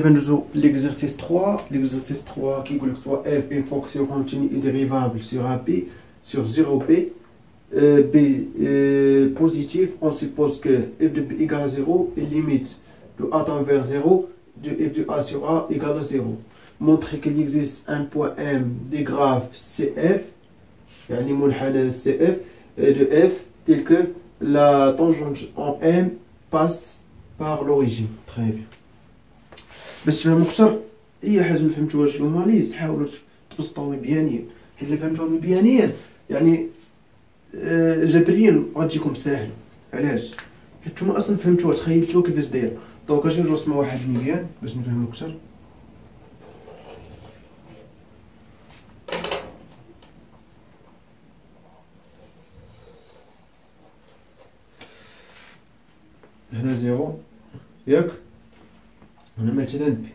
دابا ندوزو ليكزرسيس 3. ليكزرسيس 3 كيقول لك سوا اف اون فونكسيون كونتيني اي ديريفابل سور ا بي sur 0 p, b positif, on suppose que f de b égale à 0 et limite de a tend vers 0 de f de a sur a égale à 0. Montrer qu'il existe un point M des graphes CF, يعني منحنى CF de f tel que la tangente en M passe par l'origine. Très bien. باش تفهموا اكثر اي حاجه ما فهمتوهاش في الماليز حاولوا تبسطوها مبيانيا، حيت الا فهمتوها مبيانيا يعني جبريا غتجيكم ساهله. علاش؟ حيت نتوما اصلا فهمتوها تخيلتوها كيفاش دايره. دونك اجي نرسموا واحد الميدان باش نفهموا اكثر. هنا زيرو ياك، هنا مثلا بي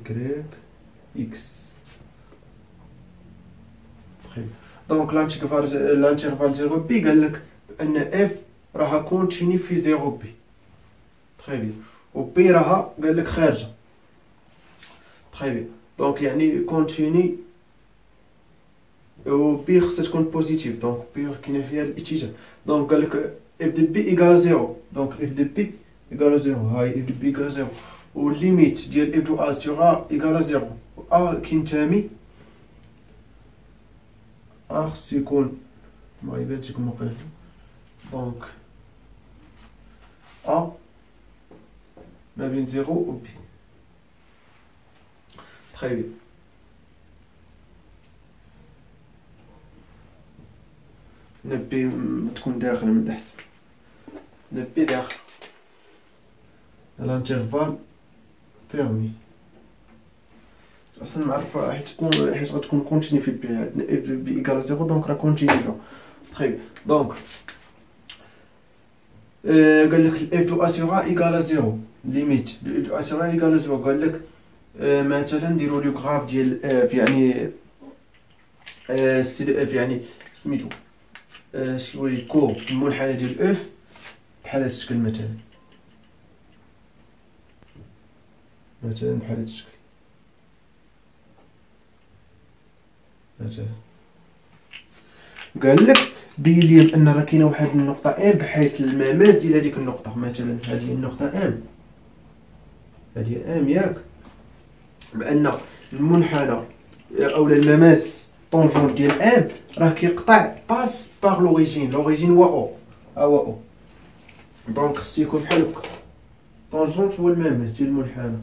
إكريك إكس. دونك لانتيرفال زيرو بي قال لك بأن إف راها كونتيني في زيرو بي. تخي بيان. و بي راها قال لك خارجة. تخي بيان. دونك يعني كونتيني و بي خصها تكون بوزيتيف، دونك بي كاينة في هاد الاتجاه. دونك قال لك اف دو بي إيكال زيرو، دونك اف دو بي إيكال زيرو، هاي اف دو بي إيكال زيرو. و ليميت ديال اف دو ا سور ا إيكال زيرو، و ا كينتمي ا خصو يكون ما يبانش لكم واقيلا. دونك ا ما بين زيرو و بي. تخي بيان. نبي تكون داخل من تحت، نبي داخل الانترفال فيرمي. اصلا معرفة حيت غتكون كونتيني في بي، عندنا اف بي ايكال زيرو دونك راه كونتيني فيها. طيب دونك قال لك اف دو ا سور ا ايكال زيرو، ليميت اف دو ا سور ا ايكال زيرو. قال لك مثلا نديرو لو غراف ديال اف، يعني ستيل اف يعني سميتو اش كيولي الكور المنحنى ديال اف بحال هاد الشكل مثلا بحال هاد الشكل مثلا. قال لك بين لي بان راه كاينه واحد النقطه ام بحيث المماس ديال هذيك النقطه، مثلا هذه النقطه ام، هذه ام ياك، بان المنحنى اولا المماس طونجون ديال ام راه كيقطع باس باغ لوريجين. لوريجين هو او، هو او. دونك خصو يكون بحال هكا، طونجونت هو المماس ديال المنحنى،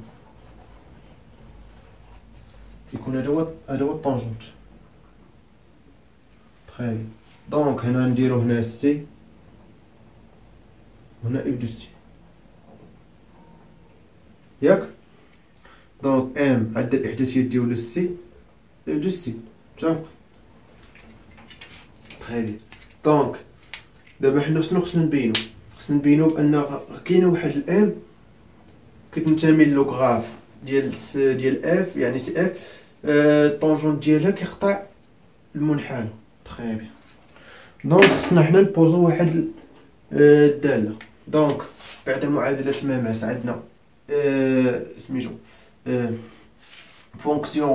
يكون هذا هو الطونجونت. تخيل. دونك هنا نديرو هنا سي، هنا اف دو سي ياك. دونك ام عندها الاحداثيات ديال سي، اف دو سي متفق. تخي بيان. دونك دابا حنا شنو خصنا نبينو؟ خصنا نبينو بان كاينه واحد الام كتنتمي للوغراف ديال اف، يعني سي اف الطونجونت ديالها كيقطع المنحنى. تخي بيان. دونك خصنا حنا نبوزو واحد الداله. دونك بعد معادله المماس عندنا سميتو fonction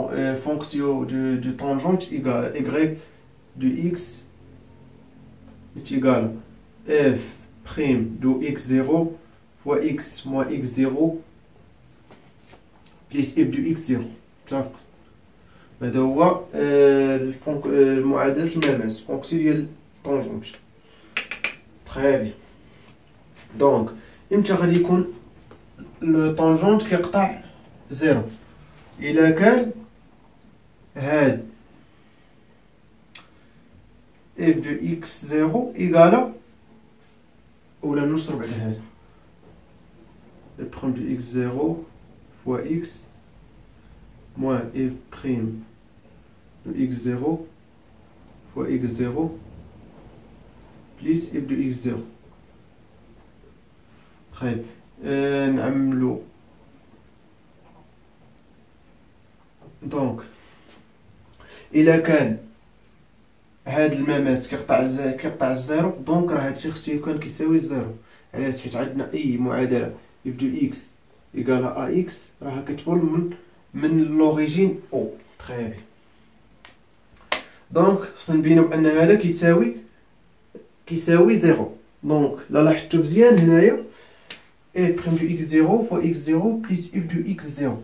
du tangente égale y de x est égal f prime de x0 fois x moins x0 plus f de x0. متفق. هذا هو معادلة المماس، فونكسيون ديال الطونجونت. تخي بيان. دونك امتى غادي يكون الطونجونت كيقطع زيرو؟ إلا كان هاد اف دو اكس زيرو إيكالا، ولا نصر بعد هاد بخم دو اكس زيرو فوا اكس موان اف بريم دو اكس زيرو فوا اكس زيرو بليس اف دو اكس زيرو. طيب نعملو دونك الا كان هاد المماس كيقطع الزيرو، دونك راه هادشي خصو يكون كيساوي الزيرو. علاش؟ حيت عندنا اي معادله اف دو اكس ايكالا ا اكس راها كتولي من لوريجين او. تري بيان. دونك خصنا نبينو بان هذا كيساوي زيرو. دونك لا لاحظتو مزيان هنايا اف بريم دو اكس زيرو فوا اكس زيرو بليس اف دو اكس زيرو.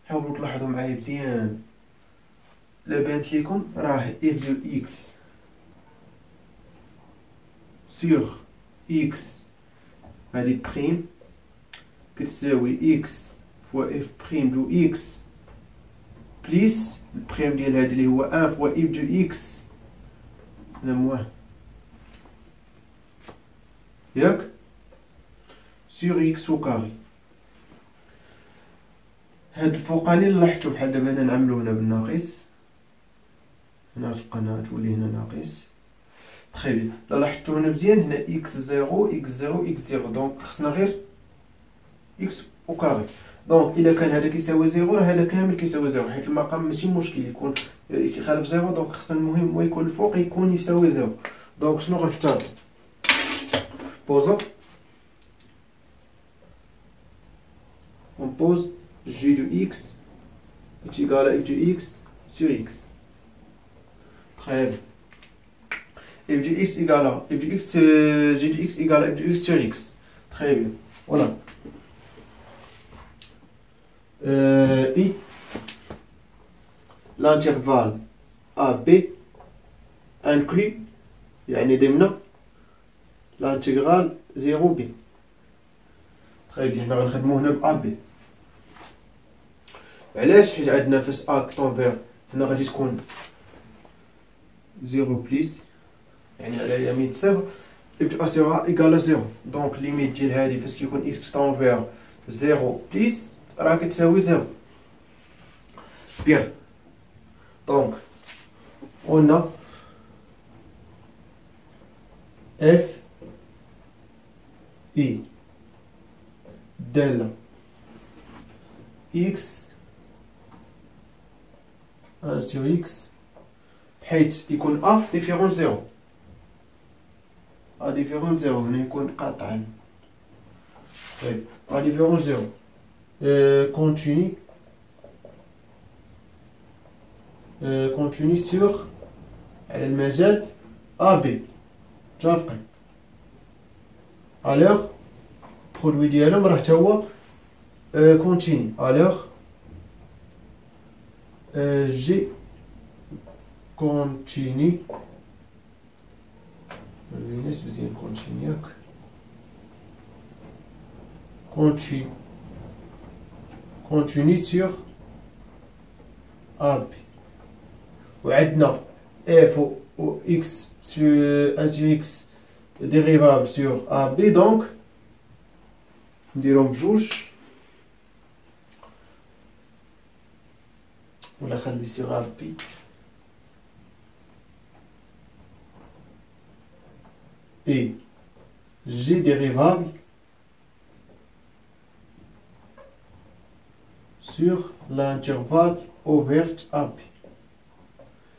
حاولوا تلاحظوا معايا مزيان. لا بانت ليكم راه اف دو اكس سور اكس هادي بريم كتساوي اكس فوا اف بريم دو اكس بليس البريم ديال هادي اللي هو ان فوا اف دو اكس لا مواه ياك سور اكس او كاري. هاد الفوقاني اللي لاحظتو بحال دابا هنا نعملو هنا بالناقص، هنا تبقى هنا تولي هنا ناقص. تري بيان. لا لاحظتو هنا مزيان هنا اكس زيرو اكس زيرو اكس زيرو، دونك خصنا غير اكس او كاري. دونك الا كان هذا كيساوي زيرو راه هذا كامل كيساوي زيرو، حيت المقام ماشي مشكل يكون كيخالف زيرو. دونك خصنا المهم هو يكون الفوق يكون يساوي زيرو. دونك شنو غنختار؟ بوزو on pose g de x est égal à f de x sur x. Très bien. f de x égale à f de x, g de x égale à f de x sur x. Très bien. Voilà. I l'intervalle AB inclut يعني ضمن l'intégrale 0b. Très bien. حنا غنخدمو هنا ب AB. علاش؟ حيت عندنا فاش ا كتونفير هنا غادي تكون 0 بليس يعني على اليمين صفر اف دو ا سيغا ايكالا 0. دونك ليميت ديال هادي فاش كيكون اكس كتونفير 0 بليس راه كتساوي 0. بيان. دونك قلنا اف اي دالة اكس sur x حيت يكون ا ديفيرون زيرو، ا ديفيرون زيرو هنا يكون قاطعا. طيب ا ديفيرون زيرو كونتيني كونتيني سور على المجال ا بي متفقين. الوغ برودوي ديالهم راه حتى هو كونتيني. الوغ G continue continue sur AB. وعندنا f ou x sur 1 sur x dérivable sur AB. donc نديرهم بجوج ولا خلي sur AB et G dérivable sur l'intervalle ouvert AB.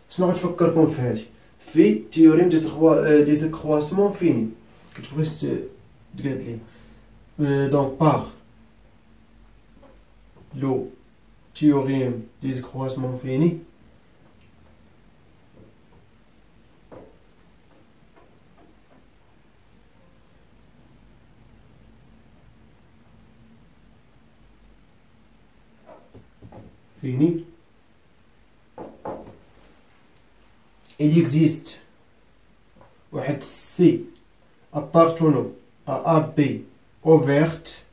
شنو غتفكركم في هادي؟ في تيوريم دي كرواسمون فيني كتبغيش تقاد لي دونك باغ لو théorème des croisements finis il existe واحد C appartenant à AB ouverte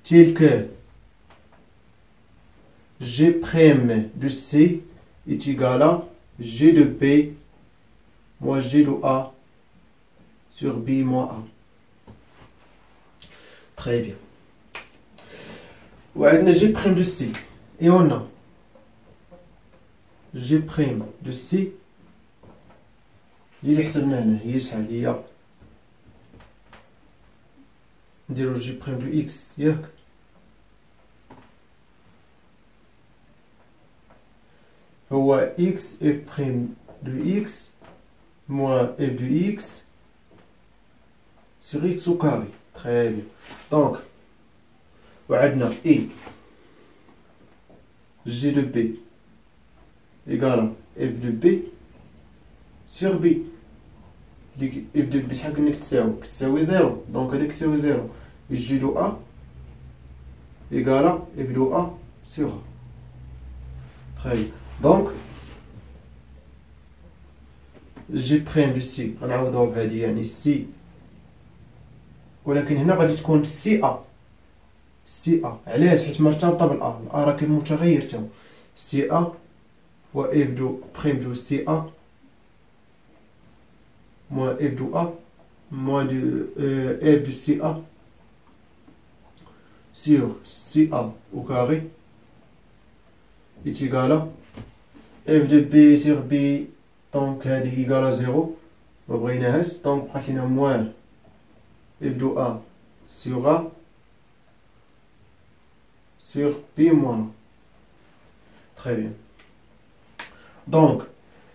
tel que G' de C est égal à G de B moins G de A sur B moins A. Très bien. وعندنا G' de C et on a G' de C اللي حسبنا هنا هي شحال هي؟ نديرو G' de X ياك؟ هو x f' de x moins f de x sur x au carré. Très bien. Donc, وعندنا I G de B égale à f de B sur B. f de B شحال قلنا كتساوي 0. دونك هذا كتساوي 0. G de A égale à f de A sur A. Très bien. Donc G prime de C غنعوضوها بهادي يعني C، ولكن هنا غادي تكون سي ا. سي ا علاش؟ حيت مرتبطه بالأ. الأ راه كاين متغير تاعو. سي ا و اف دو بريم دو سي ا موان اف دو ا موان دو اف دو سي ا sur سي ا au carré est égal à f de b sur b. دونك هادي égal à 0 مبغيناهاش. دونك بقات لينا موان f de a sur a sur b moins. Très bien. Donc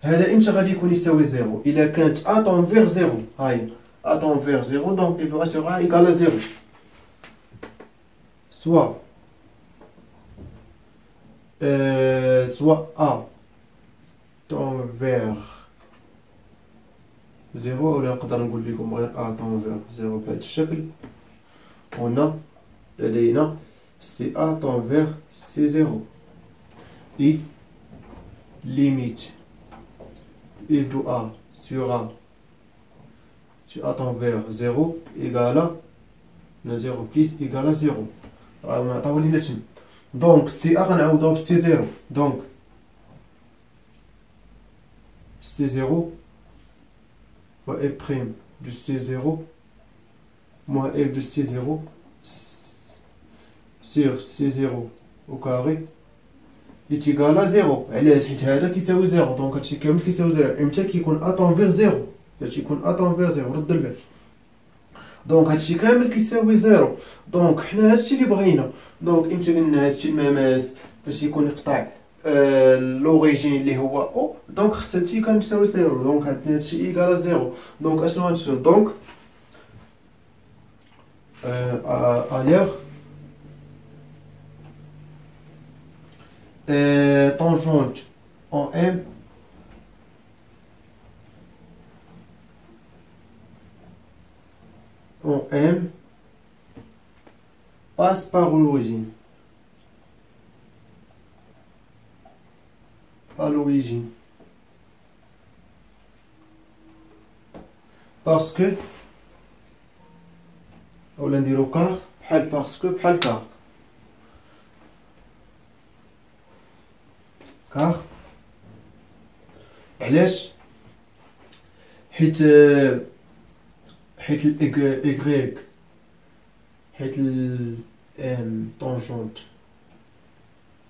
هذا امتى غادي يكون يساوي 0؟ إلا كانت a tend vers 0. هاي a tend vers 0 donc f de a sur a égale à 0. Soit a tend vers 0 ولا نقدر نقول لكم غير a tend vers 0 بهذا الشكل. هنا لدينا سي a tend vers C0 et limite f de a sur a tend vers 0 égale à 0 plus égale à 0. راه معطاو لينا تما. دونك سي ا غنعوضوها ب C0. دونك C0 fois f prime de C0 moins f de C0 sur C0 au carré est égal à 0. علاش؟ حيت هذا كيساوي 0. دونك هادشي كامل كيساوي 0. امتى كيكون a tend vers 0؟ فاش يكون a tend vers 0 رد البال. دونك هادشي كامل كيساوي 0. دونك حنا هادشي اللي بغينا. دونك امتى قلنا هادشي المماس فاش يكون يقطع لوريجين اللي هو او. دونك خص هادشي كان تساوي 0. دونك عندنا هادشي ايكال 0. دونك اشنو غنشوف؟ دونك اليغ tangente en M passe par l'origine. Par l'origine. Parce que ولا نديرو كار بحال باسكو بحال كار. كار علاش؟ حيت الإكغيك حيت الام طونجونت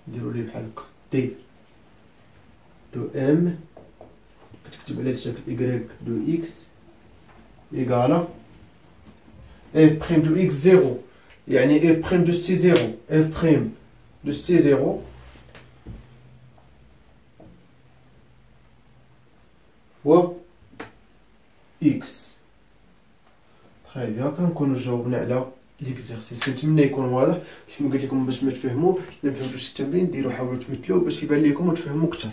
نديرو ليه بحال هكا تي دو ام كتكتب على هاد الشكل إكغيك دو إكس إيكالا اف بريم دو إكس زيرو يعني اف بريم دو سي زيرو. اف بريم دو سي زيرو و إكس. تخي بيان كنكونو جاوبنا على ليكزارسيس. كنتمنى يكون واضح كيف ما قلت لكم باش ما تفهموا. الا مفهمتوش التمرين ديروا حاولوا تمثلوه باش يبان لكم وتفهموا اكثر.